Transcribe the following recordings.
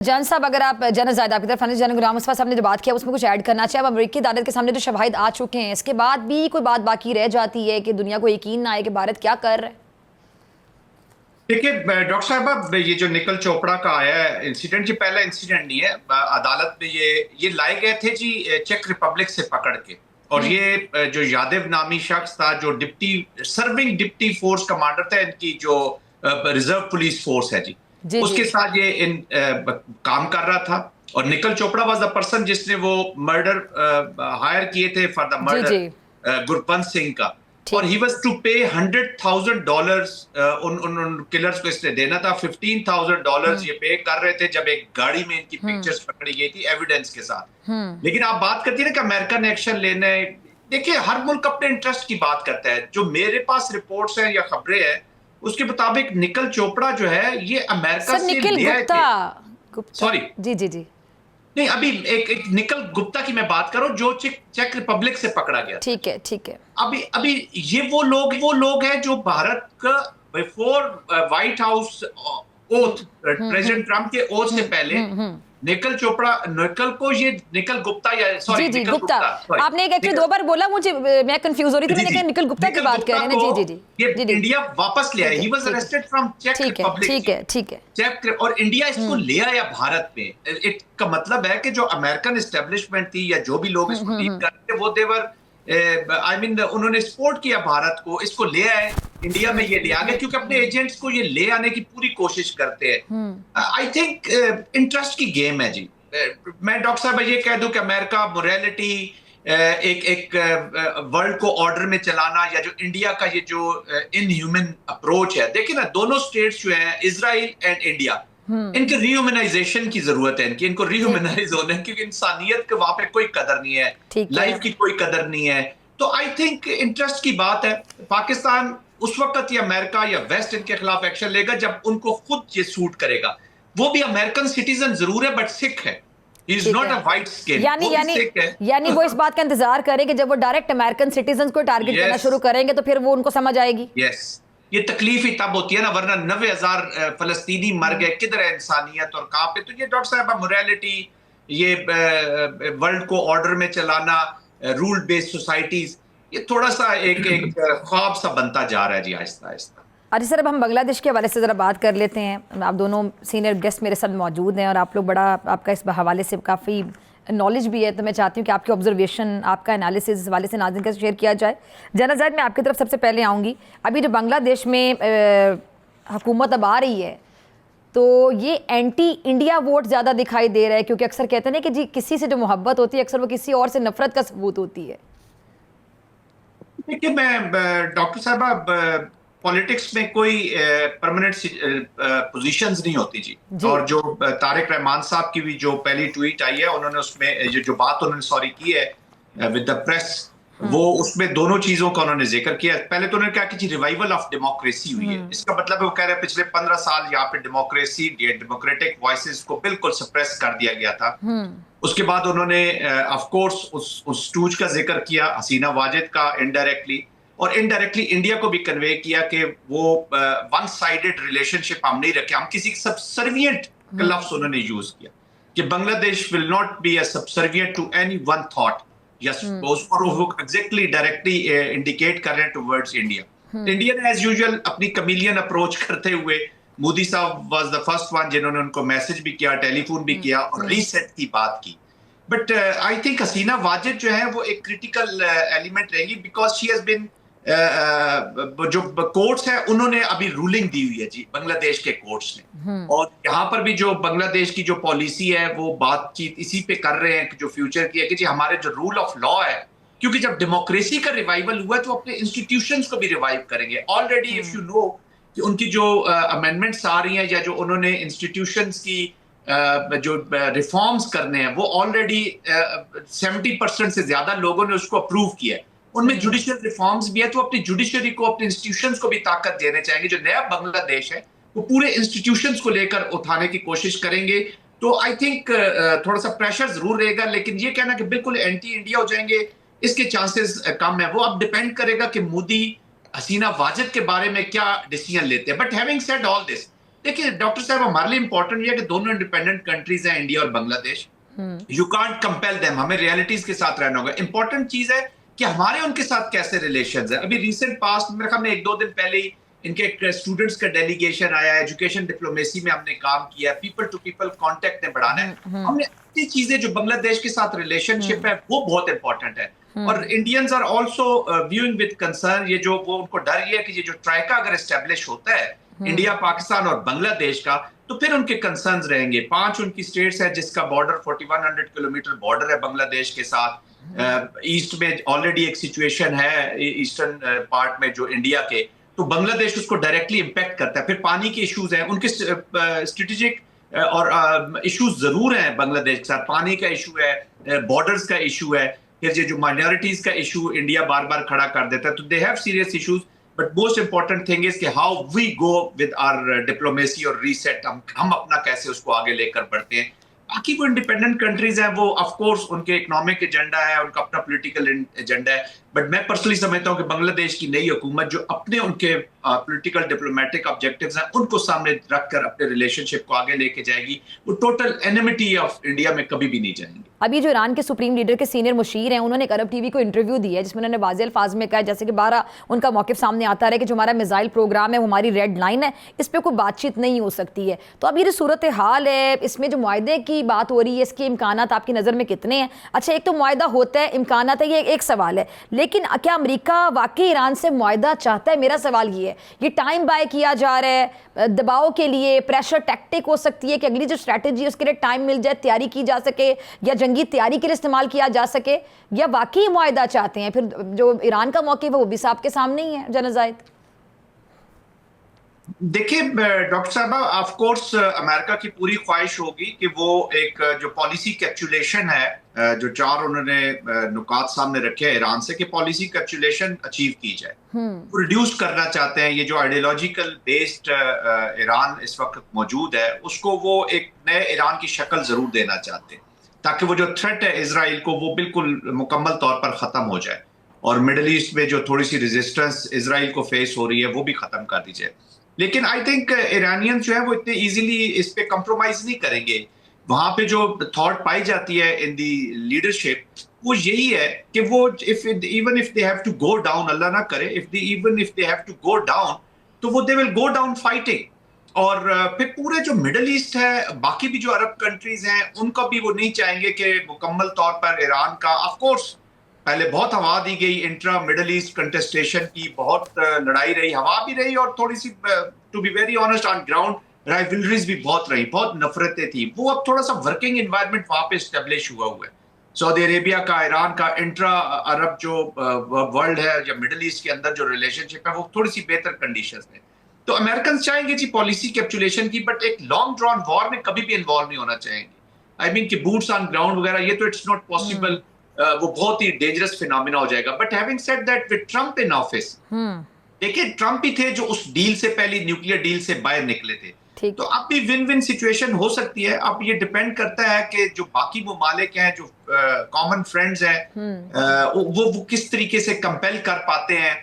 जान साहब, अगर आप जन ज़ायद आपकी तरफ जन गुलाम मुस्तफा साहब ने जो बात किया उसमें कुछ ऐड करना चाहिए। अब अमेरिकी अदालत के सामने जो शवाहिद आ चुके हैं, इसके बाद भी कोई बात बाकी रह जाती है कि दुनिया को यकीन ना आए कि भारत क्या कर रहा है। देखिए डॉक्टर साहब, ये जो निकल चोपड़ा का आया है इंसिडेंट, ये पहला इंसिडेंट नहीं है। अदालत में ये लाए गए थे जी चेक रिपब्लिक से पकड़ के, और ये जो यादव नामी शख्स था जो सर्विंग डिप्टी फोर्स कमांडर था इनकी जो रिजर्व पुलिस फोर्स है जी, उसके साथ ये काम कर रहा था। और निकल चोपड़ा वाज द पर्सन जिसने वो मर्डर हायर किए थे फॉर द मर्डर गुरपंत सिंह का, और ही वाज टू पे $100,000 उन किलर्स को इसने देना था। $15,000 ये पे कर रहे थे जब एक गाड़ी में इनकी पिक्चर्स पकड़ी गई थी एविडेंस के साथ। लेकिन आप बात करती है ना कि अमेरिका ने एक्शन लेना है। देखिए, हर मुल्क अपने इंटरेस्ट की बात करता है। जो मेरे पास रिपोर्ट्स हैं या खबरें हैं उसके मुताबिक निकल चोपड़ा जो है ये अमेरिका से लिया थे। सॉरी जी जी जी नहीं, अभी एक निकल गुप्ता की मैं बात करूं जो चेक रिपब्लिक से पकड़ा गया। ठीक है ठीक है। अभी ये वो लोग हैं जो भारत का before white house oath, president Trump के ओथ से पहले निकल गुप्ता या सॉरी जी निकल गुप्ता, आपने एक एक्चुअली दो बार बोला, मुझे मैं कंफ्यूज हो रही थी। मैंने कहा निकल गुप्ता की बात कर रहे हैं। जी जी जी ये इंडिया वापस ले आया। ही वाज अरेस्टेड फ्रॉम चेक रिपब्लिक। ठीक है चेक, और इंडिया इसको ले आया भारत में। इसका मतलब है कि जो अमेरिकन एस्टेब्लिशमेंट थी या जो भी लोग इसको लीड करते थे वो देवर उन्होंने सपोर्ट किया भारत को, इसको ले आए इंडिया में। ये ले आ गए क्योंकि अपने एजेंट्स को ये ले आने की पूरी कोशिश करते हैं। आई थिंक इंटरेस्ट की गेम है जी। मैं डॉक्टर साहब ये कह दूं कि अमेरिका मोरालिटी, एक वर्ल्ड को ऑर्डर में चलाना, या जो इंडिया का ये जो इनह्यूमन अप्रोच है। देखिए ना, दोनों स्टेट्स जो हैं इजराइल एंड इंडिया, इनके रिह्यूमनाइजेशन की जरूरत है। इनको रिह्यूमनाइज होना है क्योंकि इंसानियत के वहां पे कोई कदर नहीं है, लाइफ की कोई कदर नहीं है। तो आई थिंक इंटरेस्ट की बात है। पाकिस्तान उस वक्त या अमेरिका या वेस्ट इनके खिलाफ एक्शन लेगा जब उनको खुद ये सूट करेगा। वो भी अमेरिकन सिटीजन जरूर है बट सिख है। He is not a white skin. यानी वो इस बात का इंतजार करे कि जब वो डायरेक्ट अमेरिकन सिटीजन को टारगेट करना शुरू करेंगे तो फिर वो उनको समझ आएगी। यस, ये तकलीफ ही तब होती है ना, वरना 90,000 फलस्तीनी मर गए, किधर है इंसानियत और कहां पे। तो ये डॉक्टर साहब मोरालिटी, ये वर्ल्ड को ऑर्डर में चलाना, रूल बेस्ड सोसाइटीज, ये थोड़ा सा एक ख्वाब सा बनता जा रहा है जी आहिस्ता आहिस्ता। अच्छा सर, अब हम बांग्लादेश के हवाले से ज़रा बात कर लेते हैं। आप दोनों सीनियर गेस्ट मेरे साथ मौजूद हैं और आप लोग बड़ा, आपका इस हवाले से काफ़ी नॉलेज भी है, तो मैं चाहती हूँ कि आपकी ऑब्जर्वेशन, आपका एनालिसिस इस हवाले से नाज़रीन के साथ शेयर किया जाए। जना ज़ायद, मैं आपकी तरफ सबसे पहले आऊँगी। अभी जो बांग्लादेश में हुकूमत अब आ रही है तो ये एंटी इंडिया वोट ज़्यादा दिखाई दे रहा है, क्योंकि अक्सर कहते हैं ना कि जी किसी से जो मोहब्बत होती है अक्सर वो किसी और से नफरत का सबूत होती है। देखिए, मैं डॉक्टर साहब, पॉलिटिक्स में कोई परमानेंट पोजीशंस नहीं होती जी। और जो तारिक रहमान साहब की भी जो पहली ट्वीट आई है, उन्होंने उसमें जो बात उन्होंने की है विद द प्रेस, वो उसमें दोनों चीजों का उन्होंने जिक्र किया। पहले तो उन्होंने कहा कि रिवाइवल ऑफ डेमोक्रेसी हुई है। इसका मतलब है वो कह रहे हैं पिछले 15 साल यहाँ पे डेमोक्रेसी, डेमोक्रेटिक वॉइसेस को बिल्कुल सप्रेस कर दिया गया था। उसके बाद उन्होंने ऑफ कोर्स उस स्टूज का जिक्र किया, हसीना वाजिद का, इनडायरेक्टली, और इनडायरेक्टली इंडिया को भी कन्वे किया कि वो वन साइडेड रिलेशनशिप हम नहीं रखे। हम किसी सबसर्विएंट का लफ्ज उन्होंने यूज किया कि Bangladesh will not be a subservient to any one thought. Yes, और वो एग्जैक्टली डायरेक्टली इंडिकेट कर रहे हैं टुवर्ड्स इंडिया। इंडिया ने एज यूजुअल अपनी कमीलियन अप्रोच करते हुए, मोदी साहब वाज द फर्स्ट वन जिन्होंने उनको मैसेज भी किया, टेलीफोन भी किया और रीसेट की बात की। बट आई थिंक हसीना वाजिद जो है वो एक क्रिटिकल एलिमेंट रहेंगी, बिकॉज शी हैज बीन, जो कोर्ट्स है उन्होंने अभी रूलिंग दी हुई है जी, बांग्लादेश के कोर्ट्स ने। और यहाँ पर भी जो बांग्लादेश की जो पॉलिसी है वो बातचीत इसी पे कर रहे हैं कि जो फ्यूचर की है कि जी हमारे जो रूल ऑफ लॉ है, क्योंकि जब डेमोक्रेसी का रिवाइवल हुआ तो अपने इंस्टीट्यूशंस को भी रिवाइव करेंगे। ऑलरेडी इफ यू नो कि उनकी जो अमेंडमेंट्स आ रही हैं या जो उन्होंने इंस्टीट्यूशंस की जो रिफॉर्म्स करने हैं वो ऑलरेडी 70% से ज्यादा लोगों ने उसको अप्रूव किया है। उनमें जुडिशियल रिफॉर्म्स भी है, तो अपनी जुडिशरी को, अपने इंस्टीट्यूशंस को भी ताकत देने चाहेंगे। जो नया बांग्लादेश है वो पूरे इंस्टीट्यूशंस को लेकर उठाने की कोशिश करेंगे। तो आई थिंक थोड़ा सा प्रेशर जरूर रहेगा, लेकिन ये कहना कि बिल्कुल एंटी इंडिया हो जाएंगे, इसके चांसेस कम है। वो अब डिपेंड करेगा कि मोदी हसीना वाजिद के बारे में क्या डिसीजन लेते हैं। But having said all this, देखिए डॉक्टर साहब, हमारे लिए इंपॉर्टेंट ये है कि दोनों इंडिपेंडेंट कंट्रीज हैं, इंडिया और Bangladesh. You can't compel them, हमें रियलिटीज के साथ रहना होगा। इंपॉर्टेंट चीज है कि हमारे उनके साथ कैसे रिलेशंस है। अभी रिसेंट पास्ट मेरे ख्याल में 1-2 दिन पहले ही इनके स्टूडेंट्स का डेलीगेशन आया, एजुकेशन डिप्लोमेसी में हमने काम किया, पीपल टू पीपल कांटेक्ट ने बढ़ाना है। हमने अच्छी चीजें जो बांग्लादेश के साथ रिलेशनशिप है वो बहुत इंपॉर्टेंट है। और Indians are also viewing with concern, ये जो वो उनको डर ये है कि ये जो ट्राइका अगर एस्टेब्लिश होता है इंडिया, पाकिस्तान और बांग्लादेश का, तो फिर उनके कंसर्न्स रहेंगे। 5 उनकी स्टेट्स है जिसका बॉर्डर 4100 किलोमीटर बॉर्डर है बांग्लादेश के साथ। ईस्ट में ऑलरेडी एक सिचुएशन है ईस्टर्न पार्ट में जो इंडिया के, तो बांग्लादेश उसको डायरेक्टली इंपैक्ट करता है। फिर पानी के इश्यूज हैं, उनके स्ट्रेटेजिक और इश्यूज जरूर हैं बांग्लादेश के साथ। पानी का इशू है, बॉर्डर्स का इशू है, फिर ये जो माइनॉरिटीज का इशू इंडिया बार बार खड़ा कर देता है। तो they have serious issues, but most important thing is कि how we go with our diplomacy और रीसेट, हम अपना कैसे उसको आगे लेकर बढ़ते हैं। बाकी वो इंडिपेंडेंट कंट्रीज हैं, वो ऑफ कोर्स उनके इकोनॉमिक एजेंडा है, उनका अपना पॉलिटिकल एजेंडा है। बट मैं पर्सनली समझता हूं कि बांग्लादेश की नई हुकूमत जो अपने उनके पॉलिटिकल डिप्लोमेटिक ऑब्जेक्टिव्स हैं उनको सामने रखकर अपने रिलेशनशिप को आगे लेके जाएगी, वो टोटल एनिमिटी ऑफ इंडिया में कभी भी नहीं जाएंगे। अभी जो ईरान के सुप्रीम लीडर के सीनियर मुशीर हैं, उन्होंने एक अरब टीवी को इंटरव्यू दिया है जिसमें उन्होंने वाज़ेह अल्फाज में कहा, जैसे कि 12 उनका मौक़िफ़ सामने आता रहा कि जो हमारा मिसाइल प्रोग्राम है वो हमारी रेड लाइन है, इस पर कोई बातचीत नहीं हो सकती है। तो अब ये जो सूरत हाल है, इसमें जो मुआहदे की बात हो रही है, इसके इम्कानात आपकी नज़र में कितने हैं? अच्छा, एक तो मुआहदा होता है, इम्कानात है, ये एक सवाल है, लेकिन क्या अमेरिका वाकई ईरान से मुआहदा चाहता है? मेरा सवाल ये है, ये टाइम बाय किया जा रहा है दबाव के लिए, प्रेशर टैक्टिक हो सकती है कि अगली जो स्ट्रैटेजी है उसके लिए टाइम मिल जाए, तैयारी की जा सके, या जंगी तैयारी के लिए इस्तेमाल किया जा सके, या वाकई मुआहदा चाहते हैं? फिर जो ईरान का मौक़िफ़ है वो भी साहब के सामने ही है। जनरल ज़ाहिद, देखिए डॉक्टर साहब, ऑफ कोर्स अमेरिका की पूरी ख्वाहिश होगी कि वो एक जो पॉलिसी कैप्चुलेशन है, जो 4 उन्होंने नुकात सामने रखे हैं ईरान से, कि पॉलिसी कैप्चुलेशन अचीव की जाए। वो रिड्यूस करना चाहते हैं ये जो आइडियोलॉजिकल बेस्ड ईरान इस वक्त मौजूद है, उसको वो एक नए ईरान की शक्ल जरूर देना चाहते हैं, ताकि वो जो थ्रेट है इसराइल को वो बिल्कुल मुकम्मल तौर पर खत्म हो जाए, और मिडल ईस्ट में जो थोड़ी सी रेजिस्टेंस इसराइल को फेस हो रही है वो भी खत्म कर दी जाए। लेकिन आई थिंक ईरानियन जो है वो इतने इजीली इस पे कंप्रोमाइज नहीं करेंगे। वहां पे जो थॉट पाई जाती है इन दी लीडरशिप वो यही है कि वो even if they have to go down, Allah ना करे, even if they have to go down, तो वो they will go down fighting. और फिर पूरे जो मिडल ईस्ट है, बाकी भी जो अरब कंट्रीज हैं, उनका भी वो नहीं चाहेंगे कि मुकम्मल तौर पर ईरान का, ऑफ कोर्स पहले बहुत हवा दी गई इंट्रा मिडल ईस्ट कंटेस्टेशन की, बहुत लड़ाई रही, हवा भी रही, और थोड़ी सी to be very honest on ground rivalries भी बहुत रही, बहुत नफरतें थी। वो अब थोड़ा सा वर्किंग एनवायरनमेंट वहां पे एस्टेब्लिश हुआ है। सऊदी अरेबिया का, ईरान का इंट्रा अरब जो वर्ल्ड है या मिडल ईस्ट के अंदर जो रिलेशनशिप है वो थोड़ी सी बेहतर कंडीशंस में। तो अमेरिकन चाहेंगे जी पॉलिसी कैप्चुलेशन की, बट एक लॉन्ग ड्रॉन वॉर में कभी भी इन्वॉल्व नहीं होना चाहेंगे। आई मीन कि बूट्स ऑन ग्राउंड वगैरह, ये तो इट्स नॉट पॉसिबल, वो बहुत ही डेंजरस फिनोमिना हो जाएगा। But having said that, with Trump in office, देखिए ट्रंप ही थे जो उस डील से पहले, न्यूक्लियर डील से बाहर निकले थे, तो अब भी विन विन सिचुएशन हो सकती है। अब ये डिपेंड करता है कि जो बाकी ममालिक हैं, जो कॉमन फ्रेंड्स हैं, वो किस तरीके से कंपेल कर पाते हैं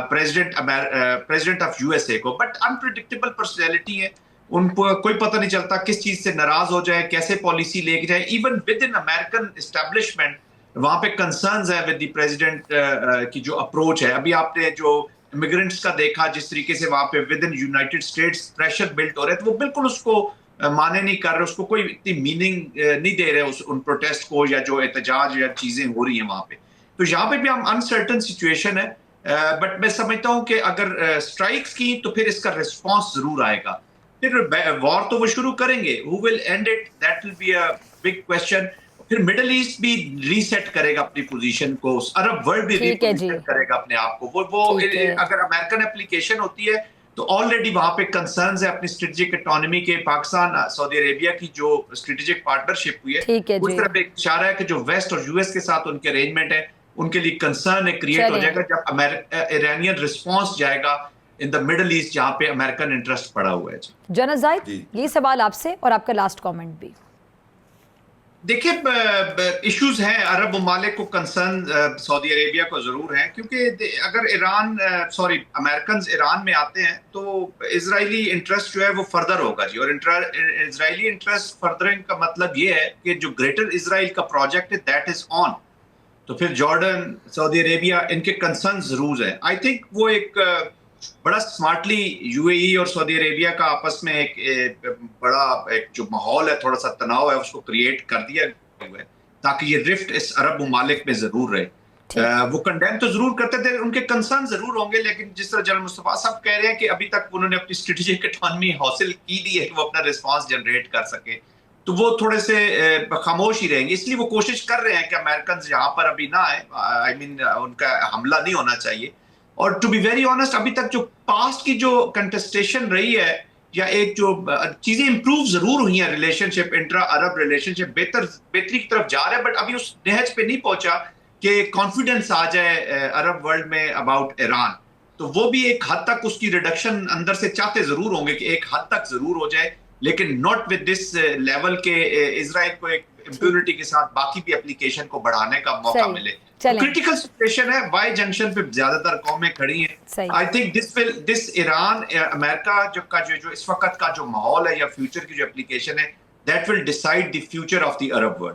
प्रेसिडेंट ऑफ यूएसए को। बट अनप्रिडिक्टेबल पर्सनैलिटी है, उनको कोई पता नहीं चलता किस चीज से नाराज हो जाए, कैसे पॉलिसी लेके जाए। Even with in American establishment वहां पे कंसर्न्स है विद द प्रेसिडेंट की जो अप्रोच है। अभी आपने जो इमिग्रेंट्स का देखा, जिस तरीके से वहां पे with in United states pressure built हो रहे थे, वो बिल्कुल उसको माने नहीं कर रहे, उसको कोई इतनी मीनिंग नहीं दे रहे उन प्रोटेस्ट को, या जो एहतजाज या चीजें हो रही हैं वहां पे। तो यहाँ पे भी हम अनसर्टन सिचुएशन है, बट मैं समझता हूँ कि अगर स्ट्राइक्स की तो फिर इसका रिस्पॉन्स जरूर आएगा। फिर वॉर तो वो शुरू करेंगे, who will and it, that will be a big question. फिर मिडल ईस्ट भी रीसेट करेगा अपनी पोजीशन को, अरब वर्ल्ड भी रीसेट करेगा अपने आप को। वो अगर अमेरिकन एप्लीकेशन होती है तो ऑलरेडी वहां पे कंसर्न्स है अपनी स्ट्रेटेजिक ऑटोनॉमी के। पाकिस्तान सऊदी अरेबिया की जो स्ट्रेटेजिक पार्टनरशिप हुई है, उस तरफ एक इशारा है कि जो वेस्ट और यूएस के साथ उनके अरेंजमेंट है, उनके लिए कंसर्न क्रिएट हो जाएगा जब ईरानियन रिस्पॉन्स जाएगा इन द मिडल ईस्ट, जहां पे अमेरिकन इंटरेस्ट पड़ा हुआ है। जनरल ज़ाहिद, ये सवाल आपसे और आपका लास्ट कमेंट भी। देखिए, इश्यूज हैं, अरब ममालिक को कंसर्न सऊदी अरेबिया को जरूर है, क्योंकि अगर अमेरिकन ईरान में आते हैं तो इजरायली इंटरेस्ट जो है वो फर्दर होगा जी। और इजरायली इंटरेस्ट फर्दरिंग का मतलब ये है कि जो ग्रेटर इजराइल का प्रोजेक्ट है दैट इज ऑन। तो फिर जॉर्डन, सऊदी अरेबिया, इनके कंसर्न जरूर है। आई थिंक वो एक बड़ा स्मार्टली यूएई और सऊदी अरेबिया का आपस में बड़ा एक जो माहौल है, थोड़ा सा तनाव है, उसको क्रिएट कर दिया हुआ है ताकि ये रिफ्ट इस अरब ममालिक में जरूर रहे। वो कंडेम तो जरूर करते थे, उनके कंसर्न जरूर होंगे, लेकिन जिस तरह जनरल मुस्तफा साहब कह रहे हैं कि अभी तक उन्होंने अपनी स्ट्रेटेजिक ऑटोनॉमी हासिल की दी है कि वो अपना रिस्पांस जनरेट कर सके, तो वो थोड़े से खामोश ही रहेंगे। इसलिए वो कोशिश कर रहे हैं कि अमेरिकन यहाँ पर अभी ना आए, आई मीन उनका हमला नहीं होना चाहिए। और टू बी वेरी ऑनेस्ट, अभी तक जो पास्ट की जो कंटेस्टेशन रही है, या एक जो चीजें इंप्रूव जरूर हुई हैं, रिलेशनशिप, इंट्रा अरब रिलेशनशिप बेहतरी की तरफ जा रहा है, बट अभी उस नहज पे नहीं पहुंचा कि कॉन्फिडेंस आ जाए अरब वर्ल्ड में अबाउट ईरान। तो वो भी एक हद तक उसकी रिडक्शन अंदर से चाहते जरूर होंगे कि एक हद तक जरूर हो जाए, लेकिन नॉट विद दिस लेवल के इजराइल को एक इम्प्यूनिटी के साथ बाकी भी एप्लीकेशन को बढ़ाने का मौका मिले। क्रिटिकल सिचुएशन है, वाई जंक्शन पे ज्यादातर कौमें खड़ी हैं। I think this Iran America जो इस वक्त का जो माहौल है या फ्यूचर की जो एप्लीकेशन है, that will decide the future of the Arab world.